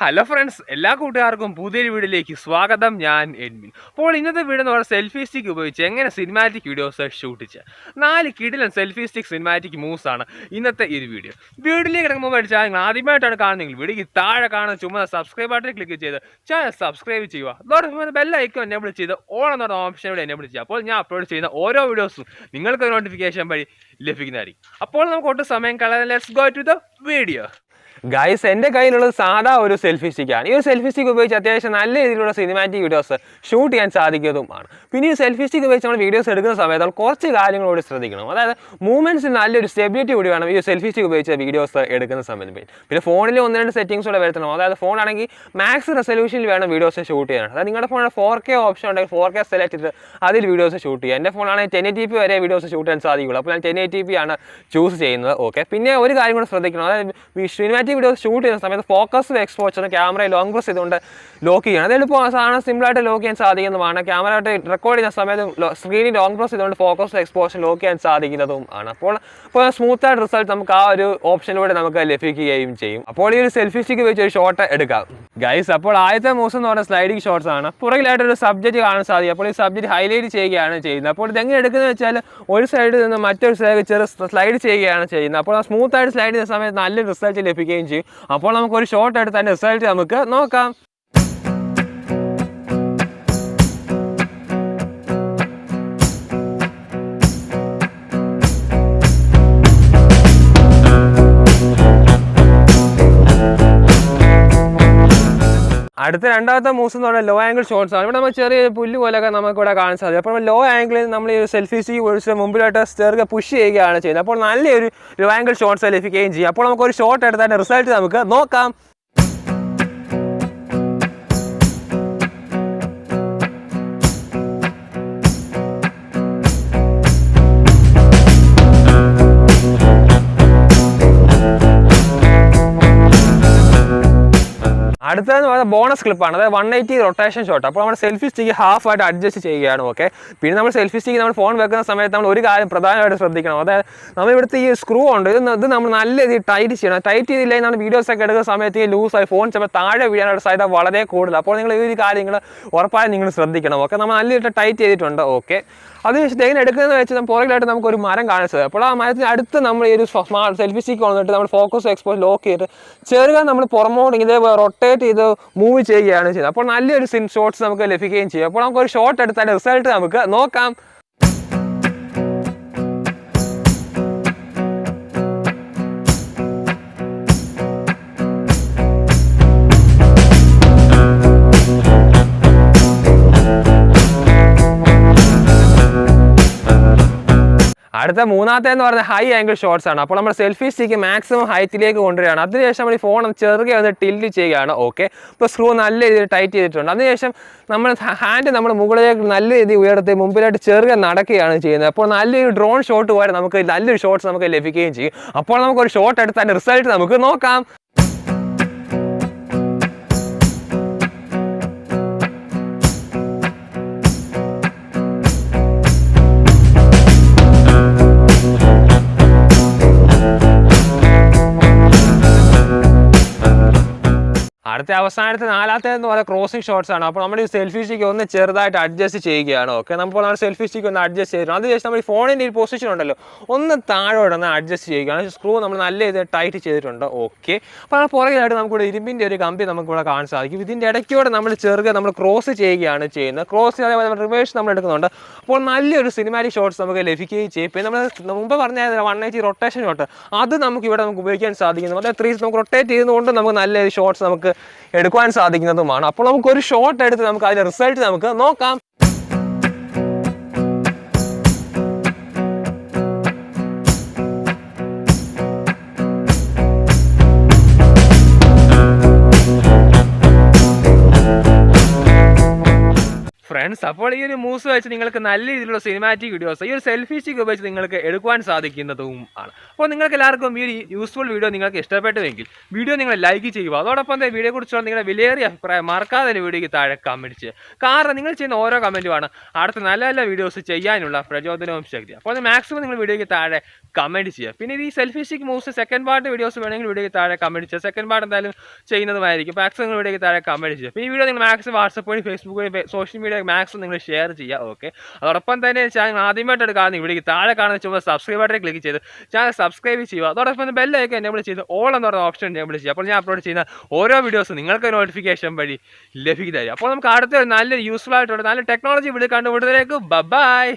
Hello friends, എല്ലാ കൂട്ടുകാർക്കും പുതിയൊരു വീഡിയോയിലേക്ക് സ്വാഗതം. ഞാൻ എഡ്മിൻ. അപ്പോൾ ഇന്നത്തെ വീഡിയോ എന്ന് പറഞ്ഞാൽ സെൽഫി സ്റ്റിക്ക് ഉപയോഗിച്ച് എങ്ങനെ സിനിമാറ്റിക് വീഡിയോസ് ഷൂട്ട് ചെയ്യാം. 4 കിടിലൻ സെൽഫി സ്റ്റിക് സിനിമാറ്റിക് മൂവ്സ് ആണ് ഇന്നത്തെ ഈ വീഡിയോ. വീഡിയോയിലേക്ക് കിടക്കുമ്പോൾ പഠിച്ചാൽ നിങ്ങൾ ആദ്യമായിട്ടാണ് കാണുന്നതെങ്കിൽ വീഡിയോക്ക് താഴെ കാണുന്ന ചുമന്ന സബ്സ്ക്രൈബ് ബട്ടൺ ക്ലിക്ക് ചെയ്ത് ചാനൽ സബ്സ്ക്രൈബ് ചെയ്യുക. അതോടൊപ്പം ബെൽ ഐക്കൺ എനേബിൾ ചെയ്ത് ഓൾ എന്ന ഓപ്ഷൻ കൂടി എനേബിൾ ചെയ്യുക. അപ്പോൾ ഞാൻ അപ്ലോഡ് ചെയ്യുന്ന ഓരോ വീഡിയോസും നിങ്ങൾക്ക് നോട്ടിഫിക്കേഷൻ വഴി ലഭിക്കുന്നതായിരിക്കും. അപ്പോൾ നമുക്ക് ഒട്ടും സമയം കളയാതെ let's go to the video. Guys, എൻ്റെ കയ്യിലുള്ളത് സാധാ ഒരു സെൽഫി സ്റ്റിക്കാണ്. ഈ ഒരു സെൽഫി സ്റ്റിക്ക് ഉപയോഗിച്ച് അത്യാവശ്യം നല്ല രീതിയിലുള്ള സിനിമാറ്റിക് വീഡിയോസ് ഷൂട്ട് ചെയ്യാൻ സാധിക്കുന്നതുമാണ്. പിന്നെ ഈ സെൽഫി സ്റ്റിക്ക് ഉപയോഗിച്ച് നമ്മൾ വീഡിയോസ് എടുക്കുന്ന സമയത്ത് നമ്മൾ കുറച്ച് കാര്യങ്ങളോട് ശ്രദ്ധിക്കണം. അതായത് മൂവ്മെൻറ്റ്സിൽ നല്ലൊരു സ്റ്റെബിലിറ്റി കൂടി വേണം ഈ സെൽഫി സ്റ്റിക്ക് ഉപയോഗിച്ച് വീഡിയോസ് എടുക്കുന്ന സമയത്ത്. പിന്നെ ഫോണിൽ 1-2 സെറ്റിംഗ്സ് കൂടെ വരുത്തണം. അതായത് ഫോണാണെങ്കിൽ മാക്സ് റെസൊല്യൂഷനിൽ വേണം വീഡിയോസ് ഷൂട്ട് ചെയ്യാൻ. അതായത് നിങ്ങളുടെ ഫോണിൽ 4K ഓപ്ഷൻ ഉണ്ടെങ്കിൽ 4K സെലക്ട് ചെയ്ത് അതിൽ വീഡിയോസ് ഷൂട്ട് ചെയ്യുക. എൻ്റെ ഫോണാണെങ്കിൽ 1080p വരെ വീഡിയോസ് ഷൂട്ട് ചെയ്യാൻ സാധിക്കുള്ളൂ. അപ്പോൾ ഞാൻ 1080p ആണ് ചൂസ് ചെയ്യുന്നത്. ഓക്കെ, പിന്നെ ഒരു കാര്യം കൂടെ ശ്രദ്ധിക്കണം. അതായത് സിനിമാറ്റിക് വീഡിയോസ് ഷൂട്ട് ചെയ്യുന്ന സമയത്ത് focus exposure camera long press ചെയ്തുകൊണ്ട് ലോക്ക് ചെയ്യണം. അത് എളുപ്പമാണ്, സിമ്പിളായിട്ട് ലോക്ക് ചെയ്യാൻ സാധിക്കുന്നതുമാണ്. ക്യാമറ ആയിട്ട് റെക്കോർഡ് ചെയ്യുന്ന സമയത്ത് സ്ക്രീനിൽ ലോങ് പ്രസ് ചെയ്തുകൊണ്ട് ഫോക്കസ് എക്സ്പോഷർ ലോക്ക് ചെയ്യാൻ സാധിക്കുന്നതും ആണ്. അപ്പോൾ സ്മൂത്തായിട്ട് റിസൾട്ട് നമുക്ക് ആ ഒരു ഓപ്ഷനിലൂടെ നമുക്ക് ലഭിക്കുകയും ചെയ്യും. അപ്പോൾ ഈ ഒരു സെൽഫി സ്റ്റിക്ക് വെച്ച് ഒരു ഷോട്ട് എടുക്കാം. ഗൈസ്, അപ്പോൾ ആദ്യത്തെ മൂവ്സ് എന്ന് പറയുന്നത് സ്ലൈഡിങ് ഷോട്ട്സ് ആണ്. പുറകിലായിട്ട് ഒരു സബ്ജക്റ്റ് കാണാൻ സാധിക്കും. അപ്പോൾ ഈ സബ്ജക്റ്റ് ഹൈലൈറ്റ് ചെയ്യുകയാണ് ചെയ്യുന്നത്. അപ്പോൾ ഇതെങ്ങനെ എടുക്കുന്നത് വെച്ചാൽ ഒരു സൈഡിൽ നിന്ന് മറ്റൊരു സൈഡ് ചെറു സ്ലൈഡ് ചെയ്യുകയാണ് ചെയ്യുന്നത്. അപ്പോൾ സ്മൂത്തായിട്ട് സ്ലൈഡ് ചെയ്യുന്ന സമയത്ത് നല്ലൊരു റിസൾട്ട് ലഭിക്കുകയും ചെയ്യും. അപ്പോൾ നമുക്കൊരു ഷോട്ട് എടുത്ത് അതിൻ്റെ റിസൾട്ട് നമുക്ക് നോക്കാം. അടുത്ത രണ്ടാമത്തെ മൂവ്സ് എന്ന് പറഞ്ഞാൽ ലോ ആംഗിൾ ഷോട്ട്സ് ആണ്. ഇവിടെ നമ്മൾ ചെറിയ പുല്ല് പോലെയൊക്കെ നമുക്കിവിടെ കാണാൻ സാധിക്കും. അപ്പോൾ ലോ ആംഗിളിൽ നമ്മൾ ഈ സെൽഫി സ്റ്റിക്ക് ഒഴിച്ച് മുമ്പിലോട്ട് ചെറുക്കെ പുഷ് ചെയ്യുകയാണ് ചെയ്യുന്നത്. അപ്പോൾ നല്ലൊരു ലോ ആംഗിൾ ഷോട്ട്സ് ലഭിക്കുകയും ചെയ്യും. അപ്പോൾ നമുക്കൊരു ഷോട്ട് എടുത്ത് അതിൻ്റെ റിസൾട്ട് നമുക്ക് നോക്കാം. അടുത്തതെന്ന് പറയുന്നത് ബോണസ് ക്ലിപ്പാണ്. അതായത് 180 റൊട്ടേഷൻ ഷോട്ട്. അപ്പോൾ നമ്മൾ സെൽഫി സ്റ്റിക്ക് ഹാഫ് ആയിട്ട് അഡ്ജസ്റ്റ് ചെയ്യുകയാണ്. ഓക്കെ, പിന്നെ നമ്മൾ സെൽഫി സ്റ്റിക്ക് നമ്മൾ ഫോൺ വെക്കുന്ന സമയത്ത് നമ്മൾ ഒരു കാര്യം പ്രധാനമായിട്ട് ശ്രദ്ധിക്കണം. അതായത് നമ്മൾ ഇവിടുത്തെ ഈ സ്ക്രൂ ഉണ്ട്, ഇത് നമ്മൾ നല്ല രീതിയിൽ ടൈറ്റ് ചെയ്യണം. ടൈറ്റ് ചെയ്തില്ലെങ്കിൽ നമ്മൾ വീഡിയോസ് ഒക്കെ എടുക്കുന്ന സമയത്ത് ഈ ലൂസായി ഫോൺ ചിലപ്പോൾ താഴെ വീഴാനുള്ള സാധ്യത വളരെ കൂടുതൽ. അപ്പോൾ നിങ്ങൾ ഈ ഒരു കാര്യങ്ങൾ ഉറപ്പായും നിങ്ങൾ ശ്രദ്ധിക്കണം. ഓക്കെ, നമ്മൾ നല്ല രീതിയിൽ ടൈറ്റ് ചെയ്തിട്ടുണ്ട്. ഓക്കെ, അതിനുശേഷം എങ്ങനെ എടുക്കുന്നത് വെച്ച് നമ്മൾ പുറകിലായിട്ട് നമുക്കൊരു മരം കാണിച്ചത്. അപ്പോൾ ആ മരത്തിന് അടുത്ത് നമ്മൾ ഈ ഒരു സ്മാർട്ട് സെൽഫി സ്റ്റിക്ക് വന്നിട്ട് നമ്മൾ ഫോക്കസ് എക്സ്പോസ് ലോക്ക് ചെയ്തിട്ട് ചെറുതായി നമ്മൾ പുറമോട്ട് ഇതേപോലെ റൊട്ടേറ്റ് ചെയ്ത് മൂവ് ചെയ്യുകയാണ് ചെയ്യുന്നത്. അപ്പോൾ നല്ലൊരു ഷോട്ട്സ് നമുക്ക് ലഭിക്കുകയും ചെയ്യും. അപ്പോൾ നമുക്കൊരു ഷോട്ട് എടുത്ത് അതിൻ്റെ റിസൾട്ട് നമുക്ക് നോക്കാം. അടുത്ത മൂന്നാമത്തേന്ന് പറയുന്നത് ഹൈ ആംഗിൾ ഷോട്ട്സ് ആണ്. അപ്പോൾ നമ്മൾ സെൽഫി സ്റ്റിക്ക് മാക്സിമം ഹൈറ്റിലേക്ക് കൊണ്ടുവരികയാണ്. അതിനുശേഷം നമ്മൾ ഈ ഫോൺ ചെറുകെ ഒന്ന് ടിൽറ്റ് ചെയ്യുകയാണ്. ഓക്കെ, ഇപ്പോൾ സ്ക്രൂ നല്ല രീതിയിൽ ടൈറ്റ് ചെയ്തിട്ടുണ്ട്. അതിനുശേഷം നമ്മൾ ഹാൻഡ് നമ്മൾ മുകളിലേക്ക് നല്ല രീതിയിൽ ഉയർത്തി മുമ്പിലായിട്ട് ചെറുകെ നടക്കുകയാണ് ചെയ്യുന്നത്. അപ്പോൾ നല്ലൊരു ഡ്രോൺ ഷോട്ട് പോലെ നമുക്ക് നല്ലൊരു ഷോട്ട്സ് നമുക്ക് ലഭിക്കുകയും ചെയ്യും. അപ്പോൾ നമുക്കൊരു ഷോട്ട് എടുത്ത് അതിൻ്റെ റിസൾട്ട് നമുക്ക് നോക്കാം. അടുത്ത അവസാനത്തെ നാലാമത്തേന്ന് പറയുന്നത് ക്രോസിംഗ് ഷോട്ട്സ് ആണ്. അപ്പോൾ നമ്മൾ ഈ സെൽഫി സ്റ്റിക്ക് ഒന്ന് ചെറുതായിട്ട് അഡ്ജസ്റ്റ് ചെയ്യുകയാണ്. ഓക്കെ, നമ്മൾ സെൽഫി സ്റ്റിക്ക് ഒന്ന് അഡ്ജസ്റ്റ് ചെയ്തിട്ടുണ്ട്. അതിനുശേഷം നമ്മൾ ഈ ഫോണിൻ്റെ ഈ പൊസിഷൻ ഉണ്ടല്ലോ ഒന്ന് താഴോട്ട് ഒന്ന് അഡ്ജസ്റ്റ് ചെയ്യുകയാണ്. സ്ക്രൂ നമ്മൾ നല്ല രീതിയിൽ ടൈറ്റ് ചെയ്തിട്ടുണ്ട്. ഓക്കെ, അപ്പോൾ നമ്മൾ പുറകിലായിട്ട് നമുക്കിവിടെ ഇരുമ്പിൻ്റെ ഒരു കമ്പി നമുക്കിവിടെ കാണാൻ സാധിക്കും. ഇതിൻ്റെ ഇടയ്ക്കൂടെ നമ്മൾ നമ്മൾ ക്രോസ് ചെയ്യുകയാണ് ചെയ്യുന്നത്. ക്രോസ് അതേപോലെ റിവേഴ്സ് നമ്മൾ എടുക്കുന്നുണ്ട്. അപ്പോൾ നല്ലൊരു സിനിമാറ്റിക് ഷോട്ട്സ് നമുക്ക് ലഭിക്കുകയും ചെയ്യും. പിന്നെ നമ്മൾ മുമ്പ് പറഞ്ഞ 180 റൊട്ടേഷൻ ഷോട്ട് അത് നമുക്ക് ഇവിടെ നമുക്ക് ഉപയോഗിക്കാൻ സാധിക്കുന്നു. അതായത് 3 നമുക്ക് റൊട്ടേറ്റ് ചെയ്യുന്നതുകൊണ്ട് നമുക്ക് നല്ലൊരു ഷോട്ട്സ് നമുക്ക് എടുക്കുവാൻ സാധിക്കുന്നതുമാണ്. അപ്പോൾ നമുക്കൊരു ഷോട്ട് എടുത്ത് നമുക്ക് അതിന്റെ റിസൾട്ട് നമുക്ക് നോക്കാം. ഫ്രണ്ട്സ്. അപ്പോൾ ഈ ഒരു മൂവ്സ് വെച്ച് നിങ്ങൾക്ക് നല്ല രീതിയിലുള്ള സിനിമാറ്റിക് വീഡിയോസ് ഈ ഒരു സെൽഫി സ്റ്റിക്ക് ഉപയോഗിച്ച് നിങ്ങൾക്ക് എടുക്കുവാൻ സാധിക്കുന്നതും ആണ്. അപ്പോൾ നിങ്ങൾക്ക് എല്ലാവർക്കും ഈ ഒരു യൂസ്ഫുൾ വീഡിയോ നിങ്ങൾക്ക് ഇഷ്ടപ്പെട്ടുവെങ്കിൽ വീഡിയോ നിങ്ങൾ ലൈക്ക് ചെയ്യുക. അതോടൊപ്പം തന്നെ വീഡിയോ കുറിച്ചുള്ള നിങ്ങളുടെ വിലയേറിയ അഭിപ്രായം മറക്കാതെ വീഡിയോയ്ക്ക് താഴെ കമൻറ്റ് ചെയ്യുക. കാരണം നിങ്ങൾ ചെയ്യുന്ന ഓരോ കമൻറ്റുമാണ് അടുത്ത നല്ല നല്ല വീഡിയോസ് ചെയ്യാനുള്ള പ്രചോദനവും ശക്തി. അപ്പോൾ അത് മാക്സിമം നിങ്ങൾ വീഡിയോയ്ക്ക് താഴെ കമൻറ്റ് ചെയ്യുക. പിന്നെ ഈ selfie stick moves second part videos വേണമെങ്കിൽ വീഡിയോയ്ക്ക് താഴെ കമൻറ്റ് ചെയ്യുക. സെക്കൻഡ് പാർട്ട് എന്തായാലും ചെയ്യുന്നതുമായിരിക്കും. മാക്സിമം നിങ്ങൾ വീഡിയോയ്ക്ക് താഴെ കമൻറ്റ് ചെയ്യുക. പിന്നെ ഈ വീഡിയോ നിങ്ങൾ മാക്സിമം വാട്സപ്പ് വഴി ഫേസ്ബുക്ക് വഴി സോഷ്യൽ മീഡിയ മാക്സിമം നിങ്ങൾ ഷെയർ ചെയ്യുക. ഓക്കെ, അതോടൊപ്പം തന്നെ ചാനൽ ആദ്യമായിട്ട് കാണുന്ന വീഡിയോയ്ക്ക് താഴെ കാണുന്ന ചുമ്മാ സബ്സ്ക്രൈബ് ബട്ടൺ ക്ലിക്ക് ചെയ്ത് ചാനൽ സബ്സ്ക്രൈബ് ചെയ്യുക. അതോടൊപ്പം ബെല്ലൈക്കൺ എനേബിൾ ചെയ്ത് ഓൾ എന്ന് പറയുന്ന ഓപ്ഷൻ എനേബിൾ ചെയ്യുക. അപ്പോൾ ഞാൻ അപ്ലോഡ് ചെയ്യുന്ന ഓരോ വീഡിയോസും നിങ്ങൾക്ക് നോട്ടിഫിക്കേഷൻ വഴി ലഭിക്കുന്നതായിരിക്കും. അപ്പോൾ നമുക്ക് അടുത്ത നല്ലൊരു യൂസ്ഫുൾ ആയിട്ടുള്ള നല്ല ടെക്നോളജി വീഡിയോ കണ്ടുപിടുന്നതിലേക്ക് ബൈ.